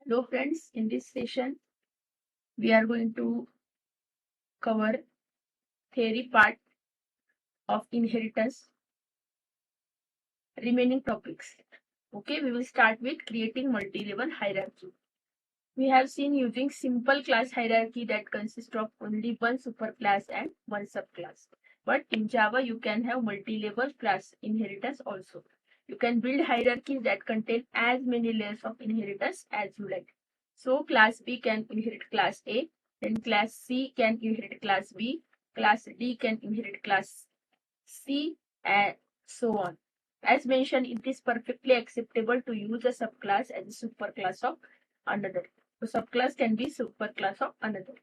Hello friends, in this session we are going to cover theory part of inheritance, remaining topics. Okay, we will start with creating multi-level hierarchy. We have seen using simple class hierarchy that consists of only one superclass and one subclass. But in Java you can have multi-level class inheritance also. You can build hierarchies that contain as many layers of inheritance as you like. So class B can inherit class A, then class C can inherit class B, class D can inherit class C, and so on. As mentioned, it is perfectly acceptable to use a subclass as a superclass of another. So subclass can be superclass of another.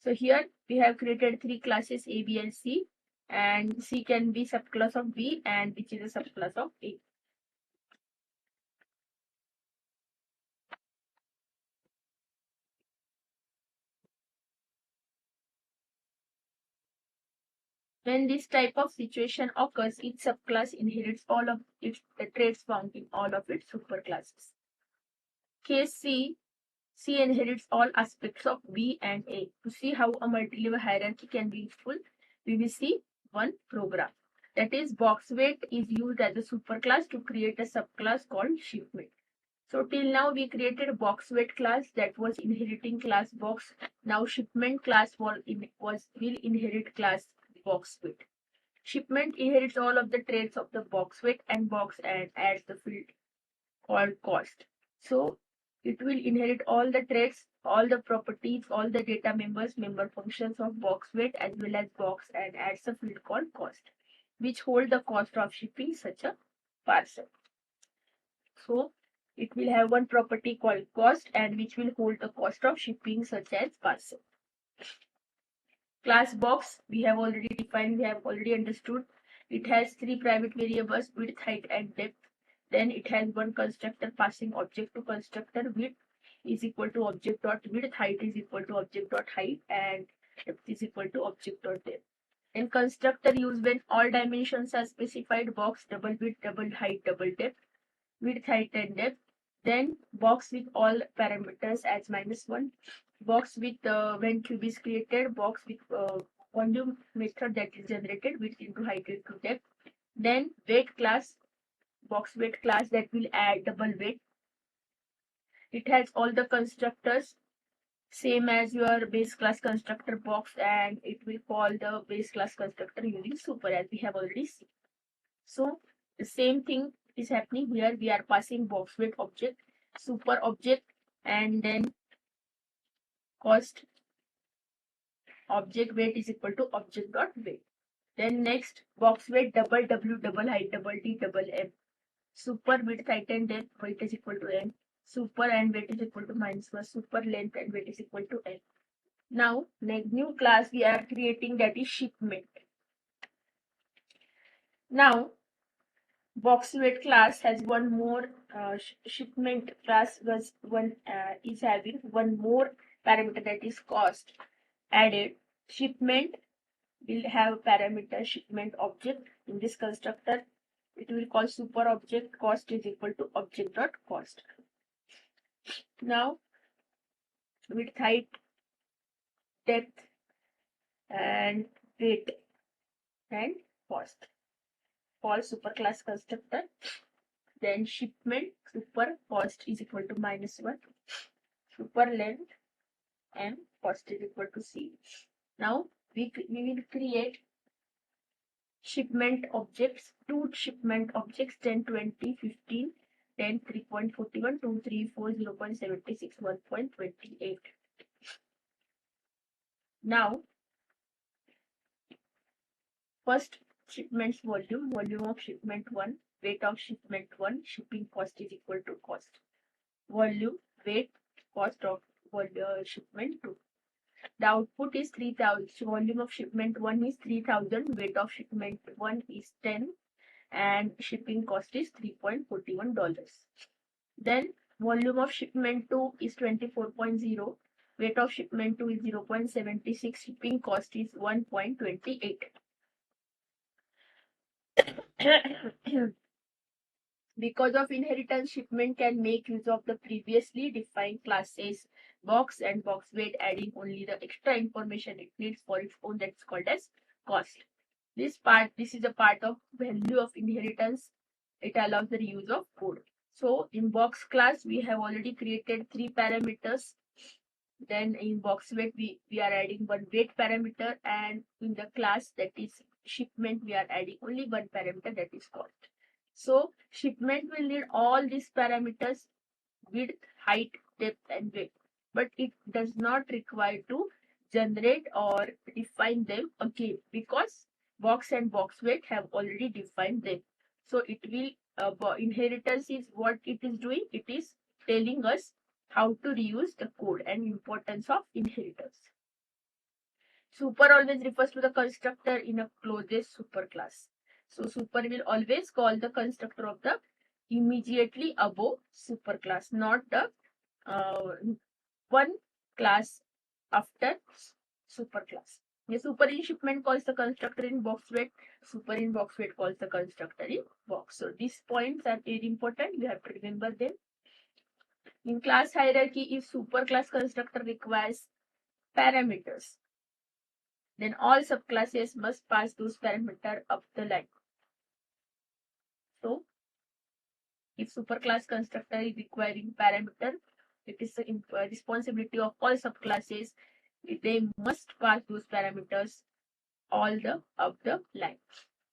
So here we have created three classes A, B, and C, and C can be subclass of B, and which is a subclass of A. When this type of situation occurs, each subclass inherits all of its traits found in all of its superclasses. Case C inherits all aspects of B and A. To see how a multi-level hierarchy can be useful, we will see one program. That is, box weight is used as a superclass to create a subclass called shipment. So till now we created a box weight class that was inheriting class box. Now shipment class will inherit class box weight. Shipment inherits all of the traits of the box weight and box and adds the field called cost. So it will inherit all the traits, all the properties, all the data members, member functions of box weight as well as box and adds a field called cost, which hold the cost of shipping such a parcel. So it will have one property called cost and which will hold the cost of shipping such as parcel. Class box we have already defined, we have already understood. It has three private variables, width, height, and depth. Then it has one constructor passing object to constructor. Width is equal to object dot width, height is equal to object dot height, and depth is equal to object dot depth. And constructor used when all dimensions are specified: box, double width, double height, double depth, width, height, and depth. Then box with all parameters as -1. Box with when cube is created, box with volume method that is generated, width into height into depth. Then weight class, box weight class that will add double weight. It has all the constructors same as your base class constructor box, and it will call the base class constructor using super as we have already seen. So the same thing is happening here. We are passing box weight object, super object, and then cost object weight is equal to object dot weight. Then next box weight double W double height double D double M. Super width height and depth weight is equal to M. Super and weight is equal to -1. Super length and weight is equal to N. Now new class we are creating, that is shipment. Now box weight class has one more shipment class was one is having one more parameter, that is cost added. Shipment will have parameter shipment object. In this constructor it will call super object. Cost is equal to object dot cost. Now width, height, depth, and weight and cost call superclass constructor. Then shipment super cost is equal to -1. Super length M, cost is equal to C. Now we will create shipment objects, two shipment objects, 10, 20, 15, 10, 3.41, 2, 3, 4, 0.76, 1.28. Now first shipment's volume of shipment 1, weight of shipment 1, shipping cost is equal to cost. Volume, weight, cost of shipment 2. The output is 3000. Volume of shipment 1 is 3000, weight of shipment 1 is 10, and shipping cost is $3.41. Then volume of shipment 2 is 24.0, weight of shipment 2 is 0.76, shipping cost is 1.28. Because of inheritance, shipment can make use of the previously defined classes box and box weight, adding only the extra information it needs for its own. That's called as cost. This is a part of value of inheritance. It allows the reuse of code. So in box class, we have already created 3 parameters. Then in box weight, we are adding one weight parameter, and in the class that is shipment, we are adding only one parameter, that is cost. So shipment will need all these parameters: width, height, depth, and weight. But it does not require to generate or define them again, because box and box weight have already defined them. So it will inheritance is what it is doing. It is telling us how to reuse the code and importance of inheritance. Super always refers to the constructor in a closest superclass. So super will always call the constructor of the immediately above superclass, not the one class after superclass. The super in shipment calls the constructor in box weight. Super in box weight calls the constructor in box. So these points are very important. You have to remember them. In class hierarchy, if superclass constructor requires parameters, then all subclasses must pass those parameters up the line. So if superclass constructor is requiring parameter, it is the responsibility of all subclasses. They must pass those parameters all the up the line,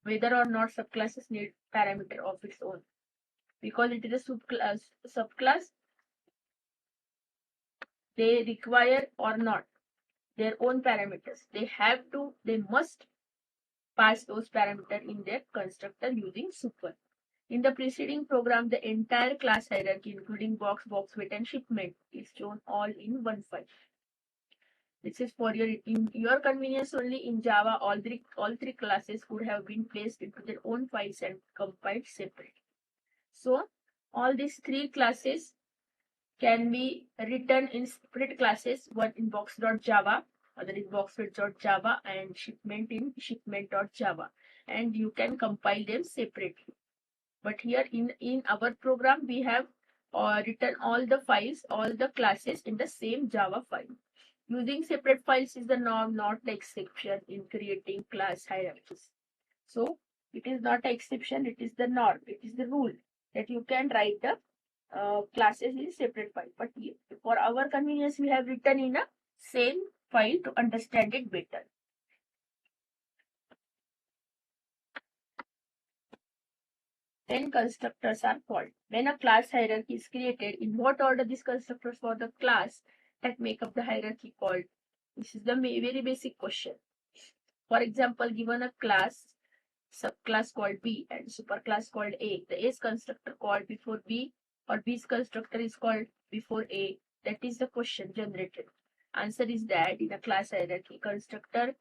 whether or not subclasses need parameter of its own. Because it is a subclass, they require or not their own parameters. They must pass those parameters in their constructor using super. In the preceding program, the entire class hierarchy, including box, box weight, and shipment, is shown all in one file. This is for your convenience only. In Java, all three classes would have been placed into their own files and compiled separately. So all these 3 classes can be written in separate classes, one in box.java, other in boxweight.java, and shipment in shipment.java, and you can compile them separately. But here in our program, we have written all the files, all the classes in the same Java file. Using separate files is the norm, not the exception in creating class hierarchies. So it is not an exception, it is the norm, it is the rule that you can write the classes in separate file. But for our convenience, we have written in a same file to understand it better. Then constructors are called. When a class hierarchy is created, in what order these constructors for the class that make up the hierarchy called? This is the very basic question. For example, given a class, subclass called B and superclass called A, the A's constructor called before B or B's constructor is called before A. That is the question generated. Answer is that in a class hierarchy, constructors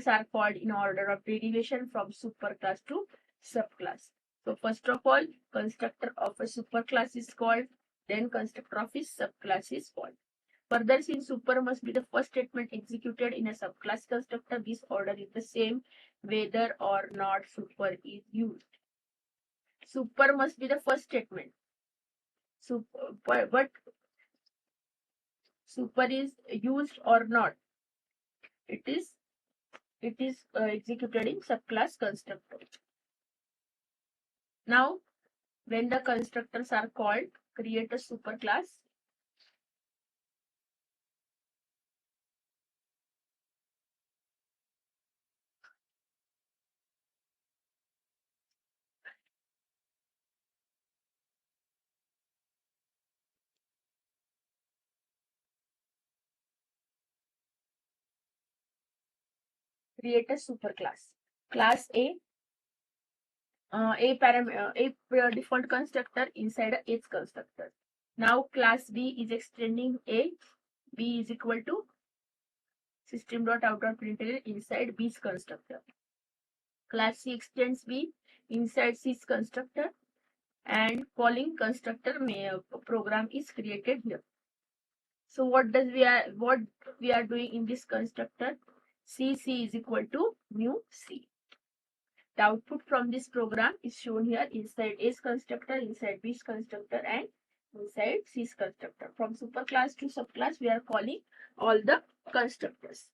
are called in order of derivation from superclass to subclass. So first of all, constructor of a superclass is called, then constructor of his subclass is called. Further, since super must be the first statement executed in a subclass constructor, this order is the same whether or not super is used. Super must be the first statement. But super is used or not, it is executed in subclass constructor. Now, when the constructors are called, create a superclass. Create a superclass. Class A default constructor inside a H constructor. Now class B is extending A. B is equal to system.out.println inside B's constructor. Class C extends B inside C's constructor, and calling constructor program is created here. So what we are doing in this constructor? C is equal to new C. The output from this program is shown here inside A's constructor, inside B's constructor, and inside C's constructor. From superclass to subclass, we are calling all the constructors.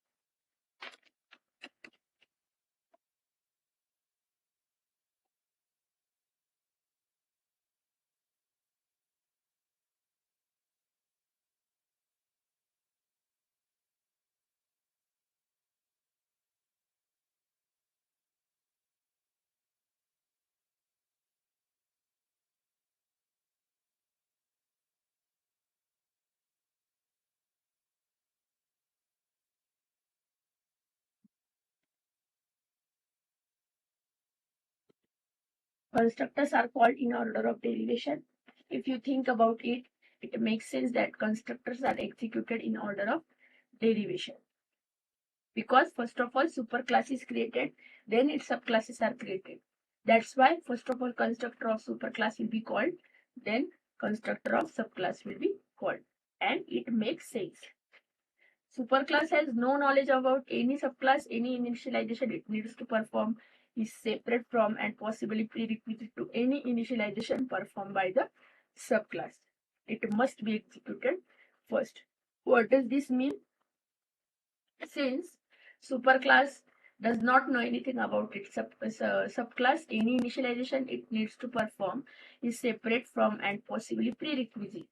Constructors are called in order of derivation. If you think about it, it makes sense that constructors are executed in order of derivation. Because first of all, superclass is created, then its subclasses are created. That's why first of all, constructor of superclass will be called, then constructor of subclass will be called. And it makes sense. Superclass has no knowledge about any subclass, any initialization it needs to perform is separate from and possibly prerequisite to any initialization performed by the subclass. It must be executed first. What does this mean? Since superclass does not know anything about its subclass, any initialization it needs to perform is separate from and possibly prerequisite.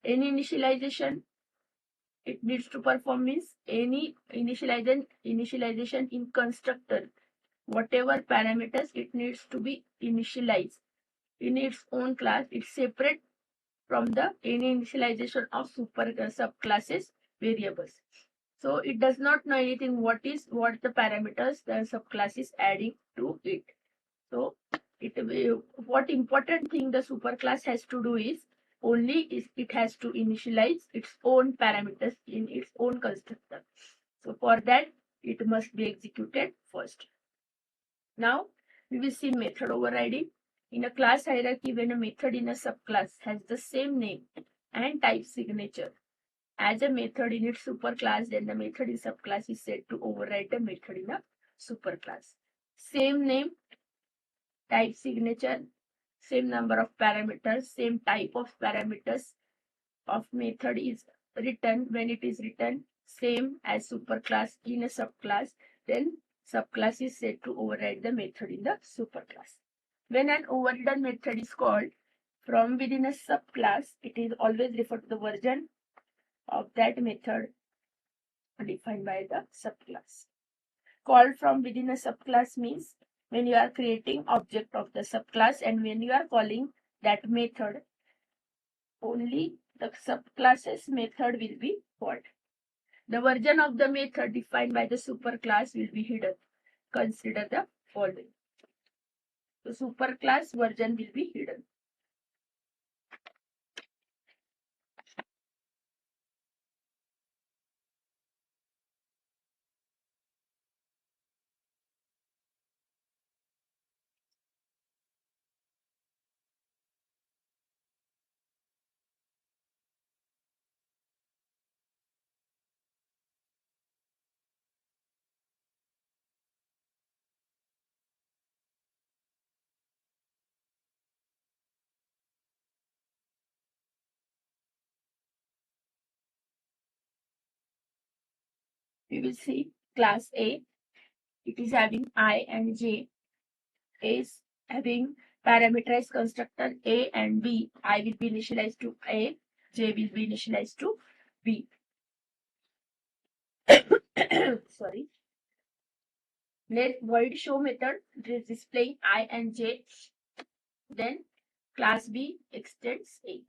Any initialization it needs to perform means any initialization in constructor, whatever parameters it needs to be initialized in its own class, it's separate from the any initialization of subclasses variables. So it does not know anything what the parameters the subclass is adding to it. So what important thing the superclass has to do is only it has to initialize its own parameters in its own constructor. So for that it must be executed first. Now we will see method overriding. In a class hierarchy, when a method in a subclass has the same name and type signature as a method in its superclass, then the method in subclass is said to override the method in a superclass. Same name, type signature, same number of parameters, same type of parameters of method is written. When it is written same as superclass in a subclass, then subclass is said to override the method in the superclass. When an overridden method is called from within a subclass, it is always referred to the version of that method defined by the subclass. Called from within a subclass means when you are creating object of the subclass and when you are calling that method, only the subclass's method will be called. The version of the method defined by the superclass will be hidden. Consider the following. The superclass version will be hidden. We will see class A. It is having I and J. A is having parameterized constructor A and B. I will be initialized to A. J will be initialized to B. Sorry. Let void show method displaying I and J. Then class B extends A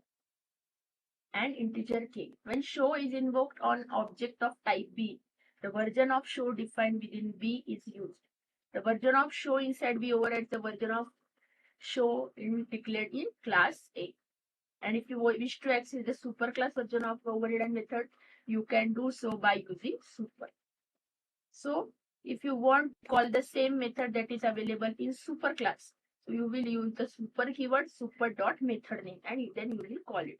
and integer K. When show is invoked on object of type B, the version of show defined within B is used. The version of show inside B overrides the version of show declared in class A. And if you wish to access the superclass version of overridden method, you can do so by using super. So if you want to call the same method that is available in superclass, so you will use the super keyword super.method name and then you will call it.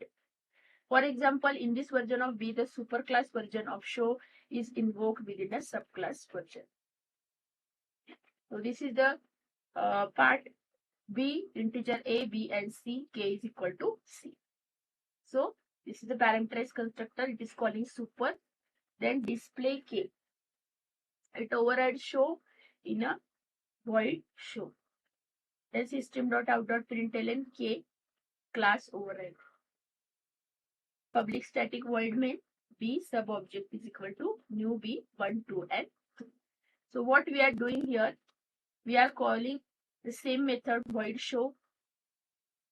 For example, in this version of B, the superclass version of show is invoked within a subclass version. So this is the part B, integer A, B and C, K is equal to C. So this is the parameterized constructor. It is calling super. Then display K. It overrides show in a void show. Then system.out.println K class override. Public static void main B sub object is equal to new B 1, 2 and 3. So what we are doing here, we are calling the same method void show,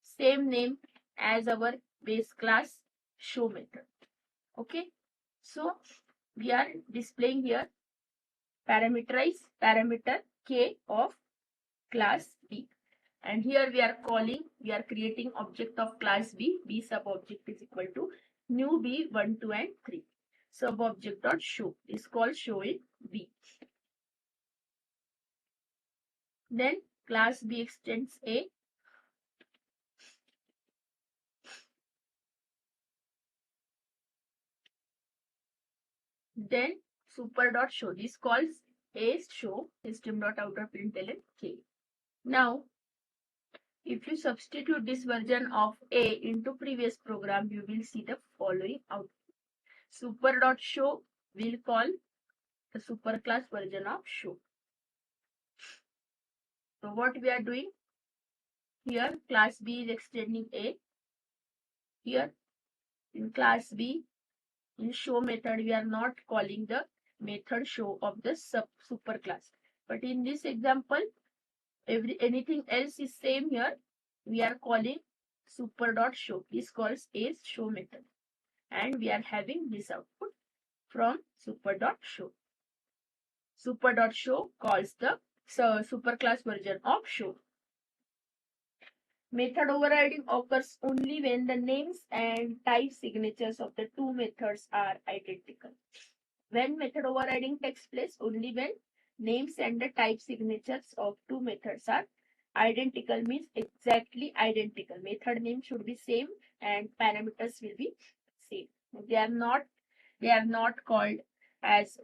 same name as our base class show method. Okay, so we are displaying here parameterized parameter K of class B, and here we are creating object of class B. B sub object is equal to new B 1, 2 and 3. Sub object dot show is called show in B. Then class B extends A. Then super dot show, this calls A show system dot out of println K. Now if you substitute this version of A into previous program, you will see the following output. Super dot show will call the superclass version of show. So what we are doing here, class B is extending A. Here in class B, in show method, we are not calling the method show of the superclass. But in this example, anything else is same here. We are calling super dot show. This calls a show method, and we are having this output from super dot show. Super dot show calls the superclass version of show. Method overriding occurs only when the names and type signatures of the two methods are identical. When method overriding takes place, only when names and the type signatures of two methods are identical, means exactly identical. Method name should be same and parameters will be same. They are not called as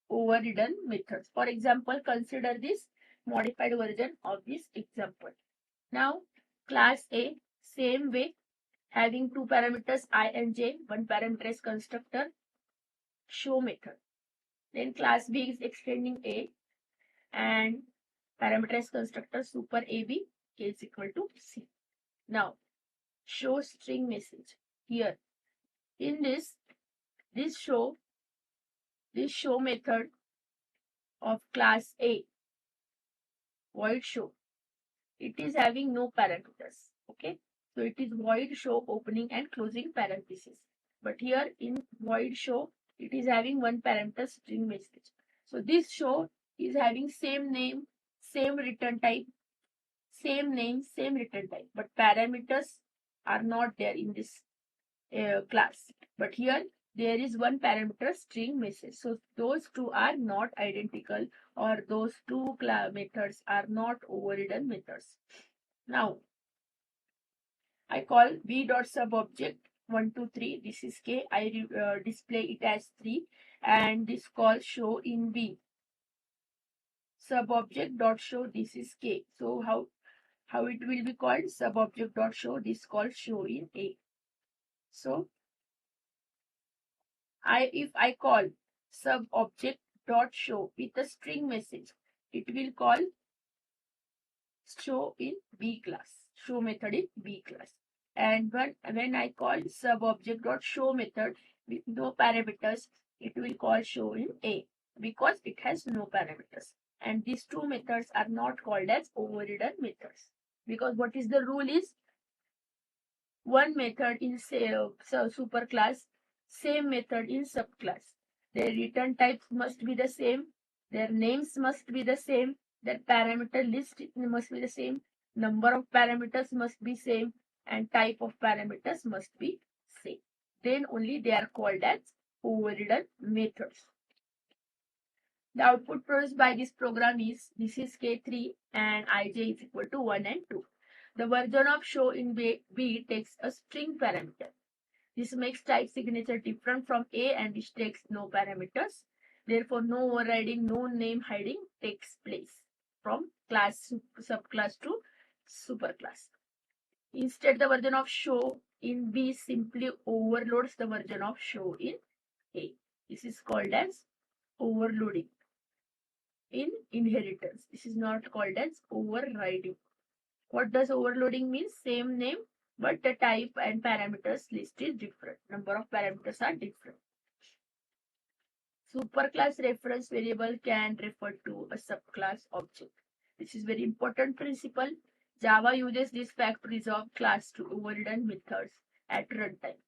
overridden methods. For example, consider this modified version of this example. Now, class A, same way, having two parameters I and J, one parameterized constructor, show method. Then class B is extending A and parameterized constructor super AB, K is equal to C. Now, show string message. Here, in this show method of class A, void show, it is having no parameters. Okay, so it is void show opening and closing parenthesis. But here in void show, it is having one parameter string message. So this show is having same name, same return type, same name, same return type, but parameters are not there in this class. But here there is one parameter string message. So those two are not identical, or those two methods are not overridden methods. Now I call b dot sub object 1, 2, 3. This is K. I display it as 3, and this call show in B. Sub object dot show, this is K. So how it will be called? Sub object dot show, this called show in A. So if I call sub object dot show with a string message, it will call show in B class, show method in B class. And when I call sub object dot show method with no parameters, it will call show in A, because it has no parameters. And these two methods are not called as overridden methods, because what is the rule is, one method in superclass, same method in subclass. Their return types must be the same, their names must be the same, their parameter list must be the same, number of parameters must be same, and type of parameters must be same. Then only they are called as overridden methods. The output produced by this program is, this is K3 and Ij is equal to 1 and 2. The version of show in B takes a string parameter. This makes type signature different from A, and which takes no parameters. Therefore, no overriding, no name hiding takes place from class subclass to superclass. Instead, the version of show in B simply overloads the version of show in A. This is called as overloading. In inheritance, this is not called as overriding. What does overloading mean? Same name, but the type and parameters list is different. Number of parameters are different. Superclass reference variable can refer to a subclass object. This is very important principle. Java uses this fact to resolve class to overridden methods at runtime.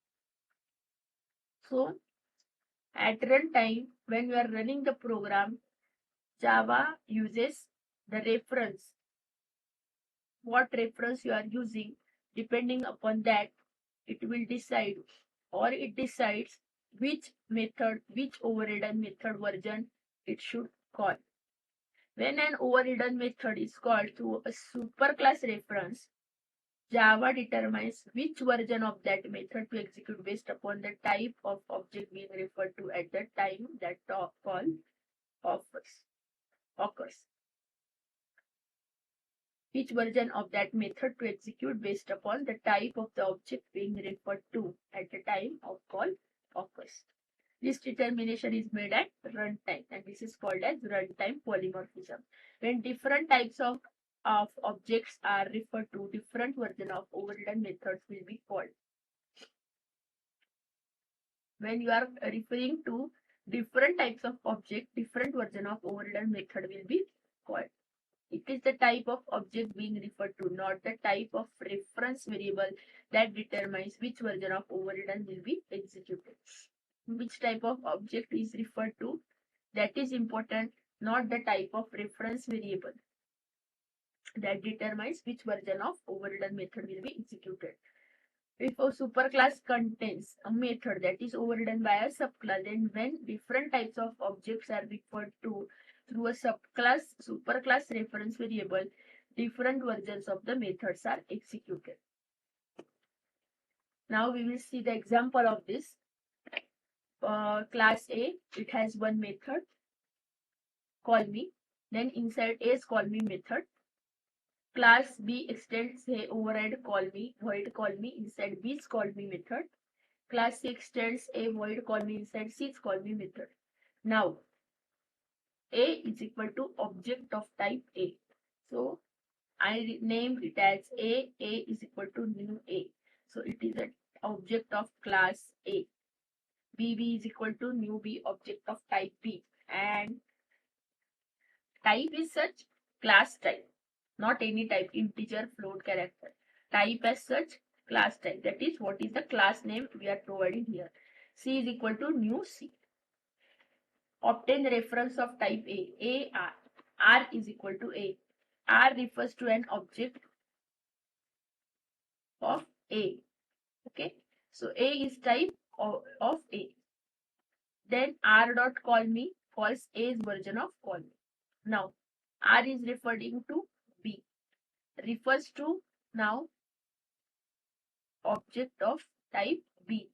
So, at runtime, when you are running the program, Java uses the reference. What reference you are using, depending upon that, it will decide, or it decides which method, which overridden method version it should call. When an overridden method is called through a superclass reference, Java determines which version of that method to execute based upon the type of object being referred to at the time that call occurs. Which version of that method to execute based upon the type of the object being referred to at the time of call occurs. This determination is made at runtime, and this is called as runtime polymorphism. When different types of objects are referred to, different version of overridden methods will be called. When you are referring to different types of object, different version of overridden method will be called. It is the type of object being referred to, not the type of reference variable, that determines which version of overridden will be executed. Which type of object is referred to, that is important, not the type of reference variable, that determines which version of overridden method will be executed. If a superclass contains a method that is overridden by a subclass, then when different types of objects are referred to through a superclass reference variable, different versions of the methods are executed. Now we will see the example of this. Class A, it has one method, call me. Then inside A's call me method, class B extends a override call me, void call me inside B's call me method. Class C extends a void call me inside C's call me method. Now, A is equal to object of type A. So, I named it as A. A is equal to new A. So, it is an object of class A. B is equal to new B, object of type B. And type is such, class type, not any type, integer, float, character. Type as such, class type. That is what is the class name we are providing here. C is equal to new C. Obtain the reference of type A, R. R is equal to A. R refers to an object of A. Okay, so A is type of A. Then R dot call me calls A's version of call me. Now, R is referring to B. Refers to now object of type B.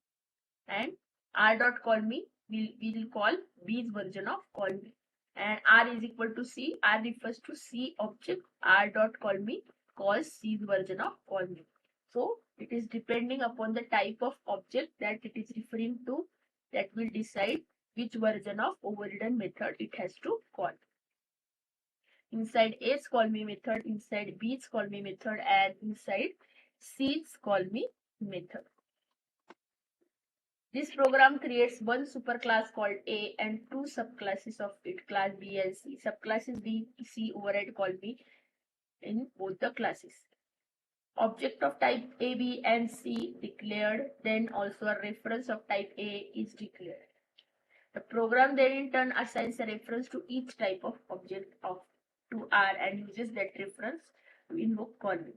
And R dot call me we will call B's version of call me. And R is equal to C. R refers to C object. R dot call me calls C's version of call me. So it is depending upon the type of object that it is referring to, that will decide which version of overridden method it has to call. Inside A's call me method, inside B's call me method, and inside C's call me method. This program creates one superclass called A and two subclasses of it, class B and C. Subclasses B, C override call B in both the classes. Object of type A, B and C declared, then also a reference of type A is declared. The program then in turn assigns a reference to each type of object of to R and uses that reference to invoke call me.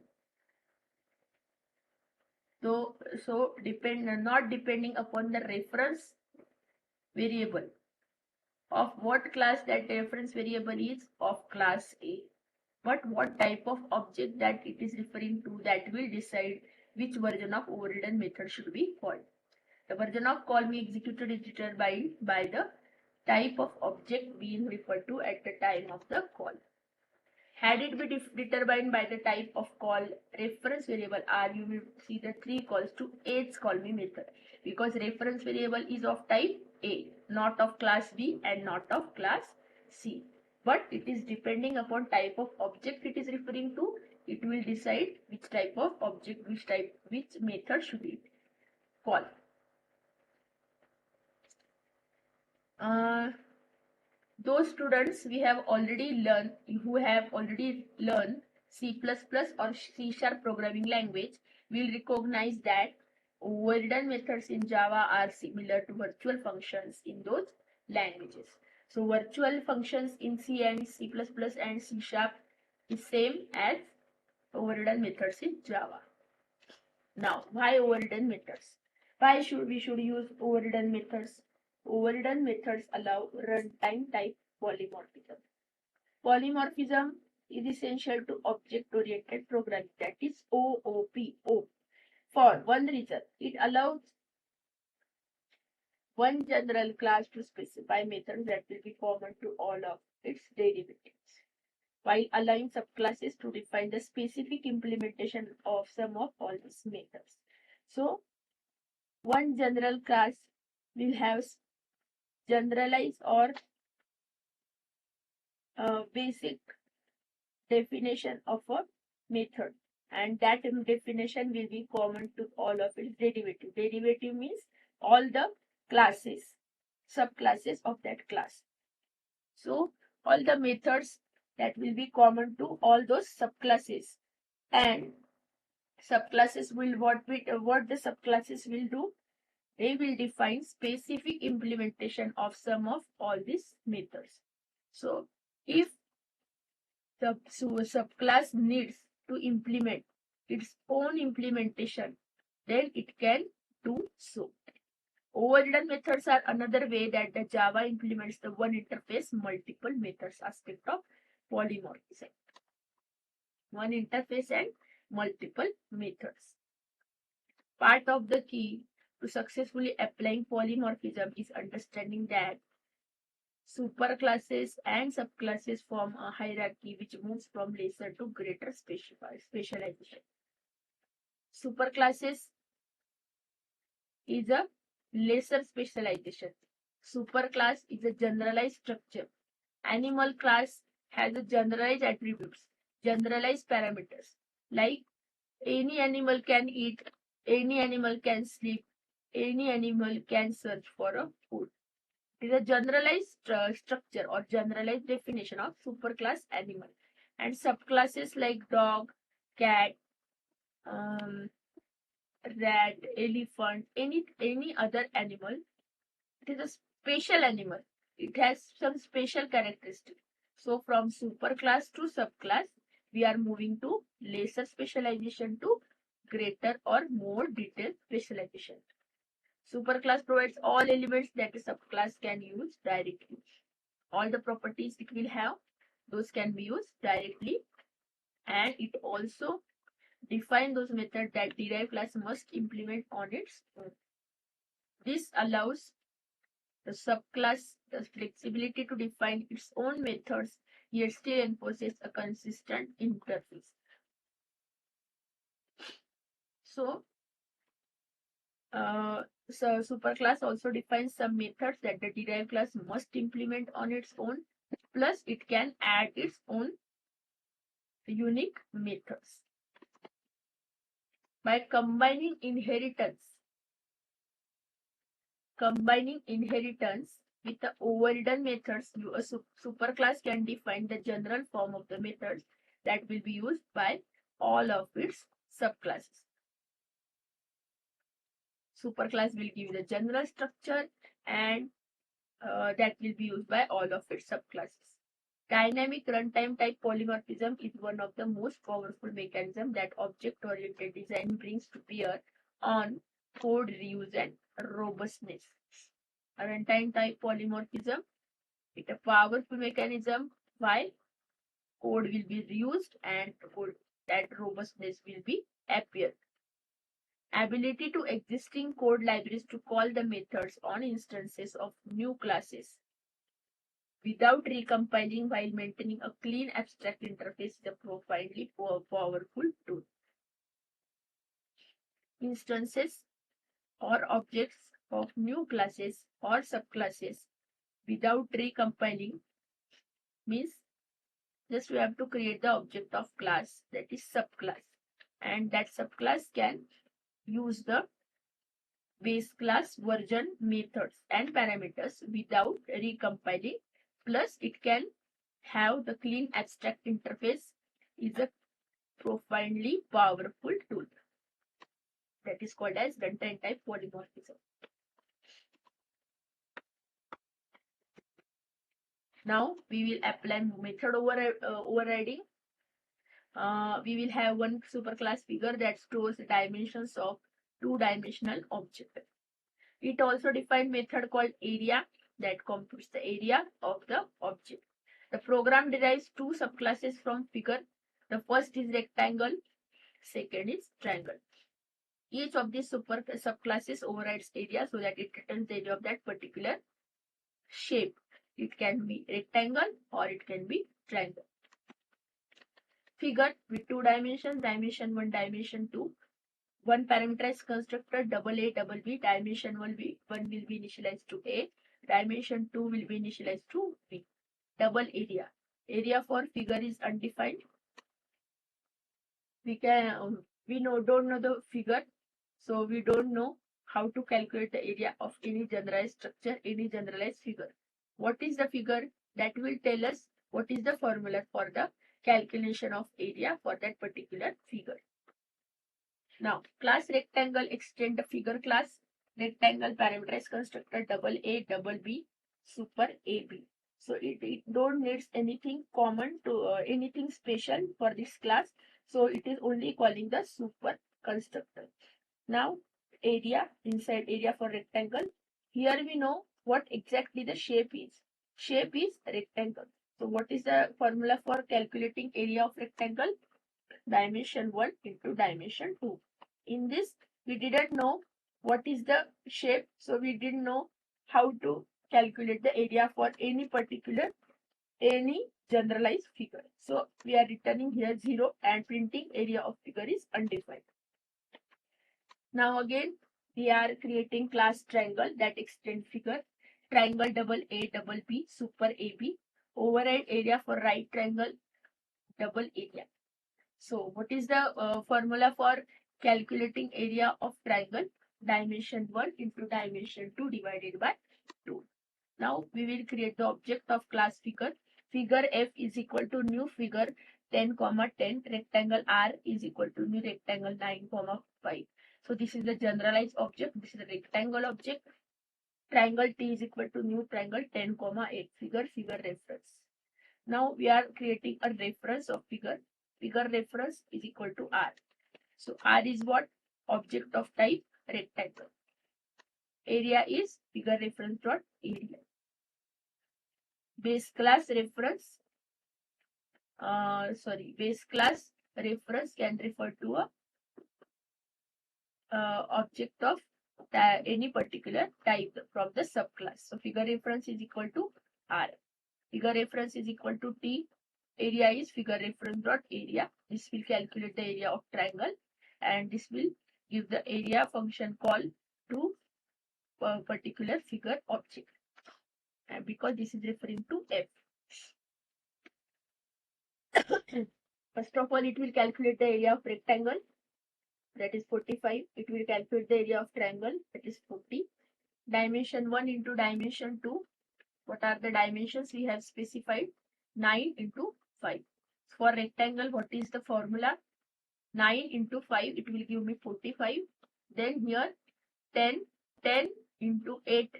So not depending upon the reference variable of what class that reference variable is of class A, but what type of object that it is referring to, that will decide which version of overridden method should be called. The version of call me executed is determined by the type of object being referred to at the time of the call. Had it be determined by the type of call reference variable R, you will see the three calls to A's call me method, because reference variable is of type A, not of class B and not of class C. But it is depending upon type of object it is referring to. It will decide which type of object, which method should it call. Those students we have already learned, who have already learned C++ or C# programming language, will recognize that overridden methods in Java are similar to virtual functions in those languages. So virtual functions in C and C++ and C# is same as overridden methods in Java. Now, why overridden methods? Why should we use overridden methods? Overridden methods allow runtime type polymorphism. Polymorphism is essential to object-oriented programming, that is OOP. For one reason, it allows one general class to specify methods that will be common to all of its derivatives, while allowing subclasses to define the specific implementation of some of all these methods. So, one general class will have generalized or basic definition of a method, and that definition will be common to all of its derivative. Derivative means all the classes, subclasses of that class. So all the methods that will be common to all those subclasses, and subclasses will what the subclasses will do, they will define specific implementation of some of all these methods. So if the subclass needs to implement its own implementation, then it can do so. Overridden methods are another way that the Java implements the one interface multiple methods aspect of polymorphism. One interface and multiple methods. Part of the key to successfully applying polymorphism is understanding that superclasses and subclasses form a hierarchy which moves from lesser to greater specialization. Superclasses is a lesser specialization. Superclass is a generalized structure. Animal class has a generalized attributes, generalized parameters, like any animal can eat, any animal can sleep, any animal can search for a food. It is a generalized structure or generalized definition of superclass animal. And subclasses like dog, cat, rat, elephant, any other animal, it is a special animal. It has some special characteristics. So from superclass to subclass, we are moving to lesser specialization to greater or more detailed specialization. Superclass provides all elements that a subclass can use directly. All the properties it will have, those can be used directly, and it also defines those methods that derived class must implement on its own. This allows the subclass the flexibility to define its own methods, yet still enforces a consistent interface. So superclass also defines some methods that the derived class must implement on its own, plus it can add its own unique methods. By combining inheritance with the overridden methods, a superclass can define the general form of the methods that will be used by all of its subclasses. Superclass will give the general structure, and that will be used by all of its subclasses. Dynamic runtime type polymorphism is one of the most powerful mechanisms that object-oriented design brings to bear on code reuse and robustness. A runtime type polymorphism is a powerful mechanism why code will be reused and that robustness will be appear. Ability to existing code libraries to call the methods on instances of new classes without recompiling while maintaining a clean abstract interface is a profoundly powerful tool. Instances or objects of new classes or subclasses without recompiling means just we have to create the object of class, that is subclass, and that subclass can use the base class version methods and parameters without recompiling. Plus it can have the clean abstract interface is a profoundly powerful tool that is called as runtime type polymorphism. Now we will apply method overriding. We will have one superclass figure that stores the dimensions of two-dimensional object. It also defines method called area that computes the area of the object. The program derives two subclasses from figure. The first is rectangle, second is triangle. Each of these subclasses overrides area so that it returns the area of that particular shape. It can be rectangle or it can be triangle. Figure with two dimensions, dimension 1, dimension 2. One parameterized constructor double A, double B. Dimension 1 will be initialized to A. Dimension 2 will be initialized to B. Double area. Area for figure is undefined. We don't know the figure, so we don't know how to calculate the area of any generalized structure, any generalized figure. What is the figure? That will tell us what is the formula for the calculation of area for that particular figure. Now, class rectangle extend the figure class. Rectangle parameterized constructor double A, double B, super AB. So it don't needs anything common to anything special for this class. So it is only calling the super constructor. Now, area, inside area for rectangle. Here we know what exactly the shape is. Shape is rectangle. So what is the formula for calculating area of rectangle? Dimension 1 into dimension 2. In this, we didn't know what is the shape, so we didn't know how to calculate the area for any particular, any generalized figure. So we are returning here 0 and printing area of figure is undefined. Now again, we are creating class triangle that extend figure. Triangle double A, double B, super AB. Override area for right triangle, double area. So what is the formula for calculating area of triangle? Dimension 1 into dimension 2 divided by 2. Now we will create the object of class figure. Figure F is equal to new figure 10, 10. Rectangle R is equal to new rectangle 9, 5. So this is the generalized object. This is the rectangle object. Triangle T is equal to new triangle 10, 8. Figure reference. Now we are creating a reference of figure. Figure reference is equal to R. So R is what? Object of type rectangle. Area is figure reference dot area. Base class reference. Base class reference can refer to a object of any particular type from the subclass. So figure reference is equal to R. Figure reference is equal to T. Area is figure reference dot area. This will calculate the area of triangle, and this will give the area function call to a particular figure object. And because this is referring to F. First of all, it will calculate the area of rectangle, that is 45. It will calculate the area of triangle, that is 40. Dimension 1 into dimension 2. What are the dimensions we have specified? 9 into 5. For rectangle, what is the formula? 9 into 5, it will give me 45. Then here 10 into 8,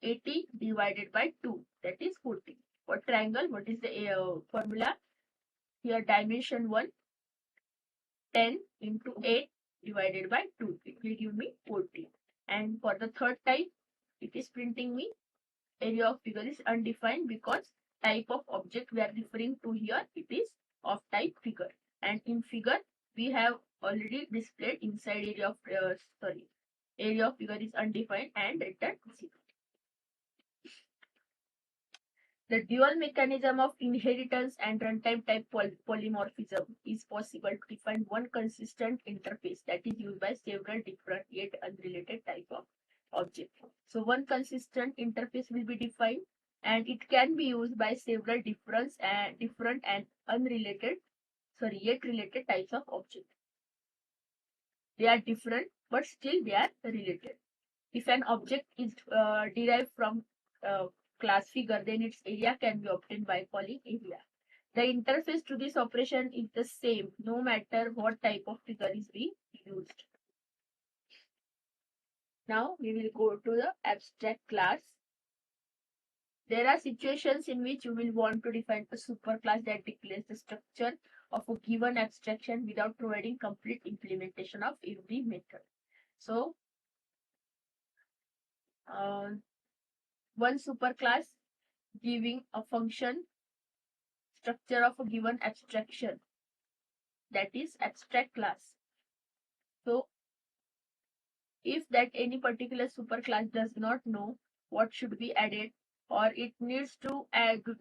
80 divided by 2, that is 40. For triangle, what is the formula? Here dimension 1, 10 into 8 divided by 2, it will give me 40. And for the third type, it is printing me area of figure is undefined because type of object we are referring to here, it is of type figure. And in figure, we have already displayed inside area of area of figure is undefined and return 0. The dual mechanism of inheritance and runtime type polymorphism is possible to define one consistent interface that is used by several different yet unrelated type of objects. So one consistent interface will be defined, and it can be used by several different and unrelated, yet related types of objects. They are different, but still they are related. If an object is derived from class figure, then its area can be obtained by calling area. The interface to this operation is the same no matter what type of figure is being used. Now we will go to the abstract class. There are situations in which you will want to define a superclass that declares the structure of a given abstraction without providing complete implementation of every method. So one superclass giving a function structure of a given abstraction, that is abstract class. So if that any particular superclass does not know what should be added, or it needs to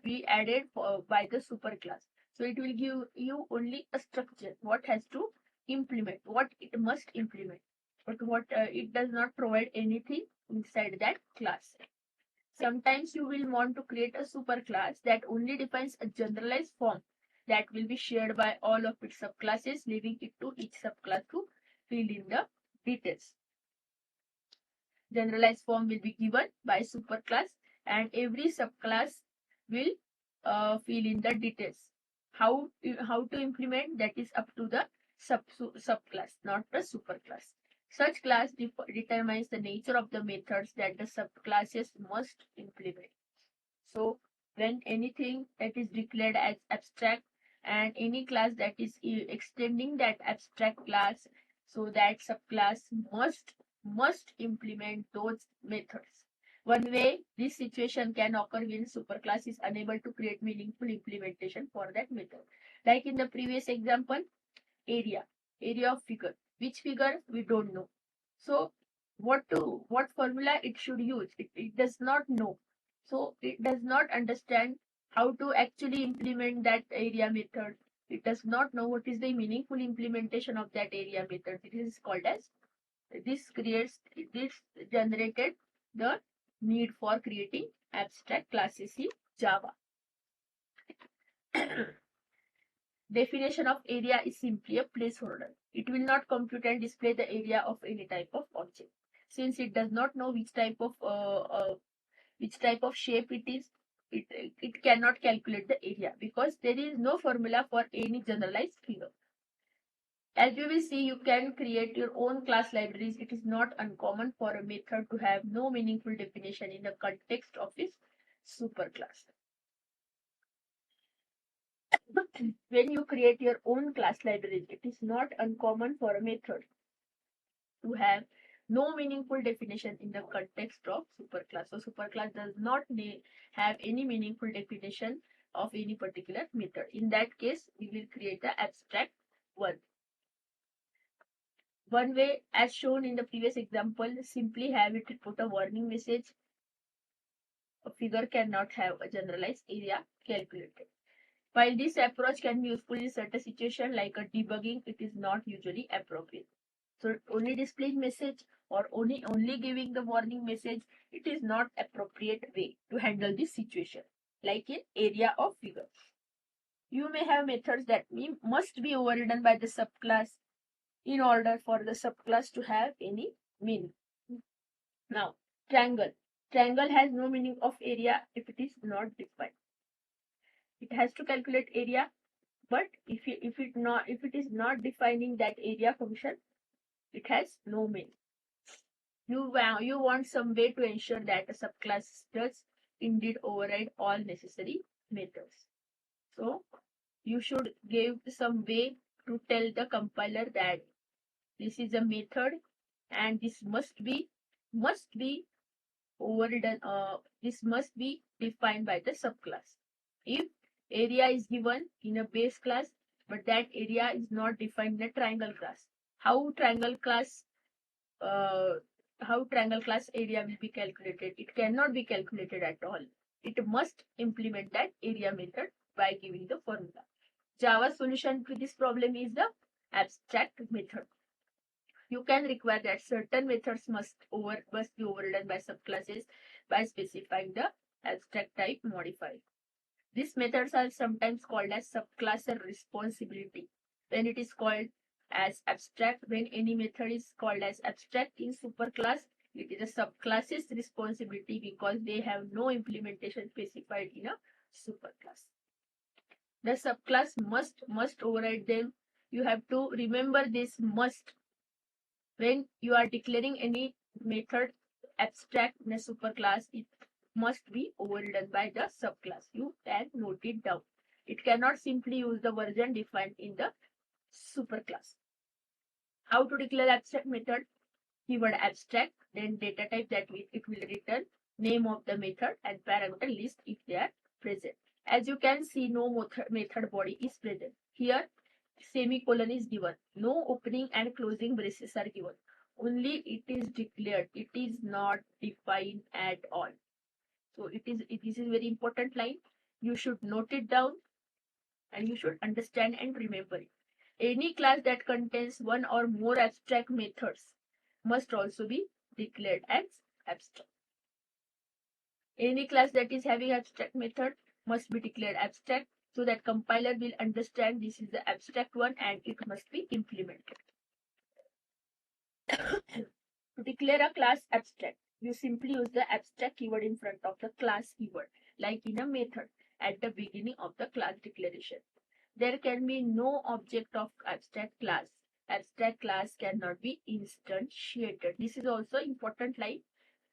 be added by the superclass, so it will give you only a structure, what has to implement, what it must implement, but what it does not provide anything inside that class. Sometimes you will want to create a superclass that only defines a generalized form that will be shared by all of its subclasses, leaving it to each subclass to fill in the details. Generalized form will be given by superclass, and every subclass will fill in the details. How to implement, that is up to the subclass, not the superclass. Such class determines the nature of the methods that the subclasses must implement. So when anything that is declared as abstract, and any class that is extending that abstract class, so that subclass must implement those methods. One way this situation can occur when superclass is unable to create meaningful implementation for that method. Like in the previous example, area of figure. Which figure we don't know. So what formula it should use, it does not know. So it does not understand how to actually implement that area method. It does not know what is the meaningful implementation of that area method. It is called as this generated the need for creating abstract classes in Java. Definition of area is simply a placeholder. It will not compute and display the area of any type of object. Since it does not know which type of shape it is, it cannot calculate the area because there is no formula for any generalized figure. As you will see, you can create your own class libraries. It is not uncommon for a method to have no meaningful definition in the context of its superclass. When you create your own class libraries, it is not uncommon for a method to have no meaningful definition in the context of superclass. So superclass does not have any meaningful definition of any particular method. In that case, we will create the abstract one. One way, as shown in the previous example, simply have it put a warning message. A figure cannot have a generalized area calculated. While this approach can be useful in certain situations like a debugging, it is not usually appropriate. So only displaying message or only giving the warning message, it is not appropriate way to handle this situation. Like in area of figure, you may have methods that must be overridden by the subclass in order for the subclass to have any meaning. Now, triangle. Triangle has no meaning of area if it is not defined. It has to calculate area, but if it is not defining that area function, it has no meaning. You want some way to ensure that a subclass does indeed override all necessary methods. So you should give some way to tell the compiler that this is a method and this must be overridden. This must be defined by the subclass. If area is given in a base class, but that area is not defined in a triangle class, how triangle class area will be calculated? It cannot be calculated at all. it must implement that area method by giving the formula. Java solution to this problem is the abstract method. You can require that certain methods must be overridden by subclasses by specifying the abstract type modifier. These methods are sometimes called as subclass or responsibility. When it is called as abstract, when any method is called as abstract in superclass, it is a subclass's responsibility because they have no implementation specified in a superclass. The subclass must override them. You have to remember this must when you are declaring any method abstract in a superclass. It must be overridden by the subclass. You can note it down. It cannot simply use the version defined in the superclass. How to declare abstract method? Keyword abstract, then data type that it will return, name of the method, and parameter list if they are present. As you can see, no method body is present. Here, semicolon is given. No opening and closing braces are given. Only it is declared. It is not defined at all. So this is very important line. You should note it down and you should understand and remember it. Any class that contains one or more abstract methods must also be declared as abstract. Any class that is having abstract method must be declared abstract so that compiler will understand this is the abstract one and it must be implemented. To declare a class abstract, you simply use the abstract keyword in front of the class keyword, like in a method at the beginning of the class declaration. There can be no object of abstract class. Abstract class cannot be instantiated. This is also important line.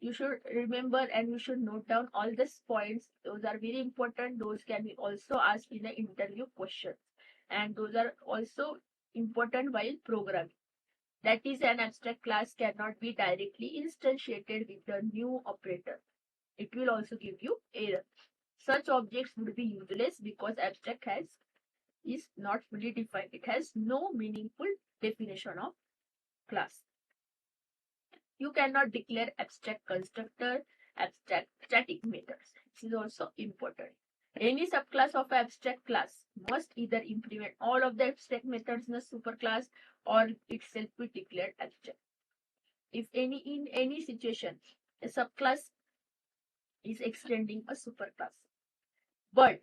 You should remember and you should note down all these points. Those are very important. Those can be also asked in the interview questions. And those are also important while programming. That is, an abstract class cannot be directly instantiated with the new operator. It will also give you error. Such objects would be useless because abstract is not fully defined. It has no meaningful definition of class. You cannot declare abstract constructor, abstract static methods. This is also important. Any subclass of abstract class must either implement all of the abstract methods in a superclass or itself be declared abstract. If in any situation a subclass is extending a superclass, but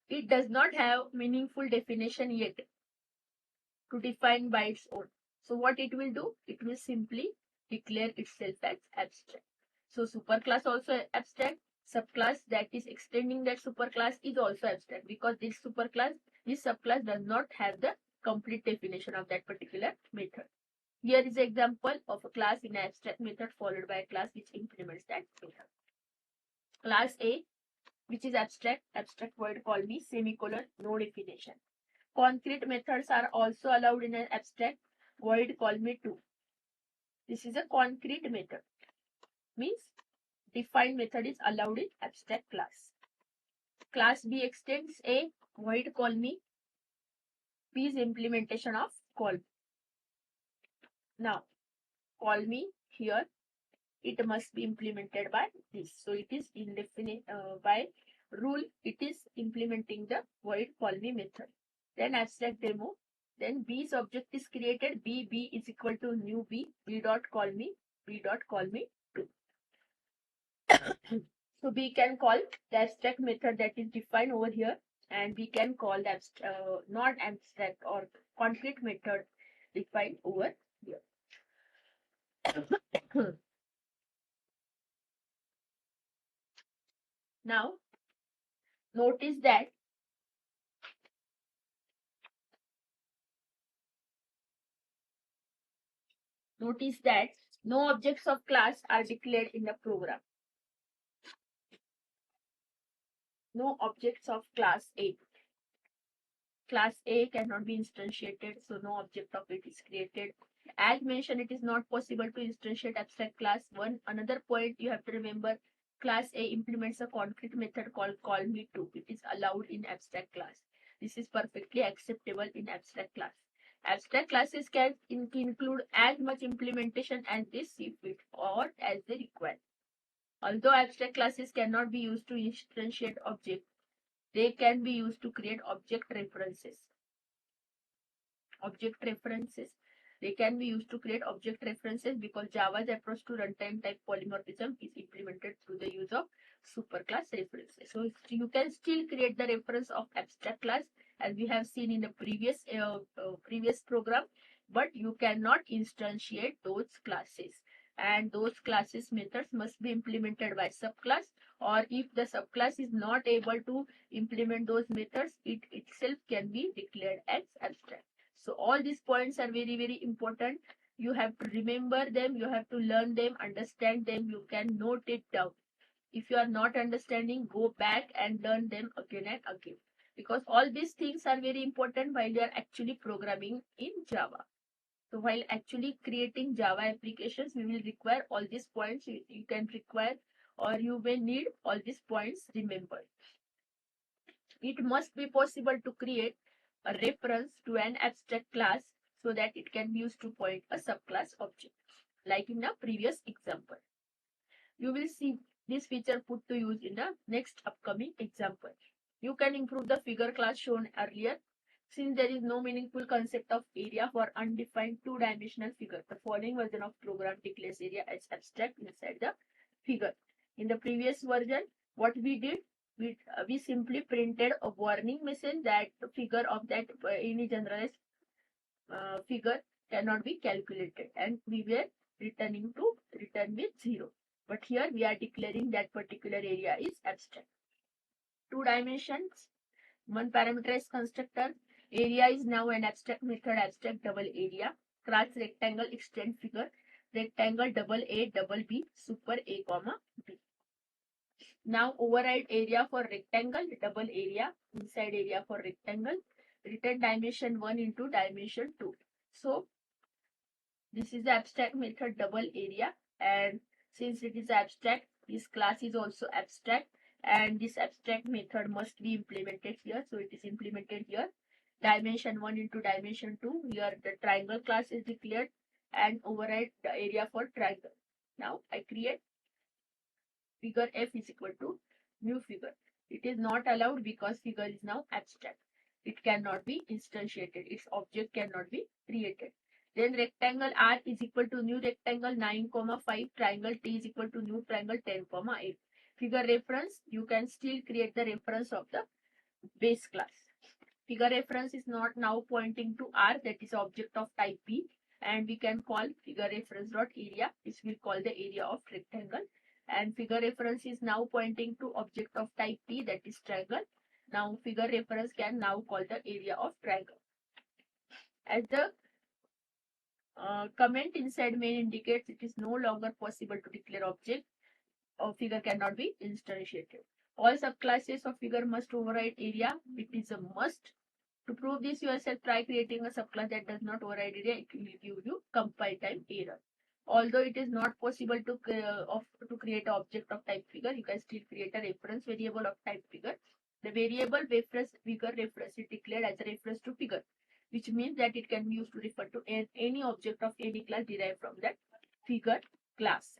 it does not have meaningful definition yet to define by its own. So what it will do? It will simply declare itself as abstract. So superclass also abstract. Subclass that is extending that superclass is also abstract because this subclass does not have the complete definition of that particular method. Here is an example of a class in an abstract method followed by a class which implements that method. Class A, which is abstract void call me semicolon, no definition. Concrete methods are also allowed in an abstract void call me 2. This is a concrete method. Means defined method is allowed in abstract class. Class B extends A void call me. B is implementation of call. Now call me here. It must be implemented by this. So it is indefinite by rule. It is implementing the void call me method. Then abstract demo. Then B's object is created. B is equal to new B dot call me 2. So B can call the abstract method that is defined over here, and B can call the not abstract or concrete method defined over here. Now notice that no objects of class are declared in the program. No objects of class A. Class A cannot be instantiated, so no object of it is created. As mentioned, it is not possible to instantiate abstract class. Another point you have to remember, class A implements a concrete method called call me 2. It is allowed in abstract class. This is perfectly acceptable in abstract class. Abstract classes can include as much implementation as they see fit or as they require. Although abstract classes cannot be used to instantiate objects, they can be used to create object references. Object references. They can be used to create object references because Java's approach to runtime type polymorphism is implemented through the use of superclass references. So you can still create the reference of abstract class as we have seen in the previous program, but you cannot instantiate those classes. And those classes methods must be implemented by subclass, or if the subclass is not able to implement those methods, it itself can be declared as abstract. So all these points are very, very important. You have to remember them, you have to learn them, understand them, you can note it down. If you are not understanding, go back and learn them again and again. Because all these things are very important while you are actually programming in Java. So while actually creating Java applications, we will require all these points. You can require or you may need all these points remembered. It must be possible to create a reference to an abstract class so that it can be used to point a subclass object, like in the previous example. You will see this feature put to use in the next upcoming example. You can improve the figure class shown earlier. Since there is no meaningful concept of area for undefined two-dimensional figure, the following version of program declares area as abstract inside the figure. In the previous version, what we did, we simply printed a warning message that the figure of that any generalized figure cannot be calculated, and we were return with 0. But here we are declaring that particular area is abstract. Two dimensions, one parameterized constructor. Area is now an abstract method, abstract double area. Class rectangle extend figure, rectangle double A double B super A comma B. Now override area for rectangle, double area, inside area for rectangle, return dimension 1 into dimension 2. So this is the abstract method double area, and since it is abstract, this class is also abstract, and this abstract method must be implemented here. So it is implemented here. Dimension 1 into dimension 2. Here the triangle class is declared and override the area for triangle. Now I create figure f is equal to new figure. It is not allowed because figure is now abstract. It cannot be instantiated. Its object cannot be created. Then rectangle R is equal to new rectangle 9, 5. Triangle T is equal to new triangle 10, 8. Figure reference, you can still create the reference of the base class. Figure reference is not now pointing to R, that is object of type P, and we can call figure reference dot area, which will call the area of rectangle. And figure reference is now pointing to object of type T, that is triangle. Now figure reference can now call the area of triangle. As the comment inside main indicates, it is no longer possible to declare object or figure cannot be instantiated. All subclasses of figure must override area. It is a must. To prove this yourself, try creating a subclass that does not override area. It will give you compile time error. Although it is not possible to create an object of type figure, you can still create a reference variable of type figure. The variable reference figure reference is declared as a reference to figure, which means that it can be used to refer to any object of any class derived from that figure class.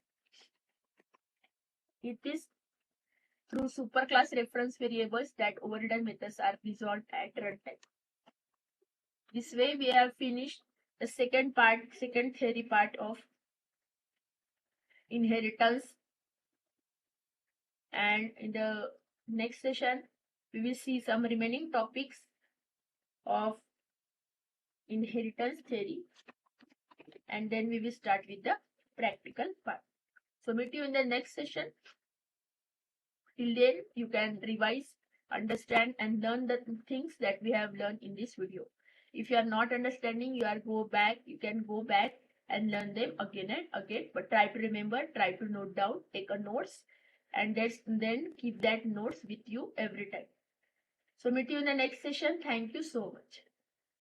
It is through superclass reference variables that overridden methods are resolved at runtime. This way we have finished the second theory part of inheritance, and in the next session we will see some remaining topics of inheritance theory, and then we will start with the practical part. So meet you in the next session. Till then you can revise, understand and learn the things that we have learned in this video. If you are not understanding, you can go back and learn them again and again, but try to remember, try to note down, take a notes, and then keep that notes with you every time. So meet you in the next session. Thank you so much.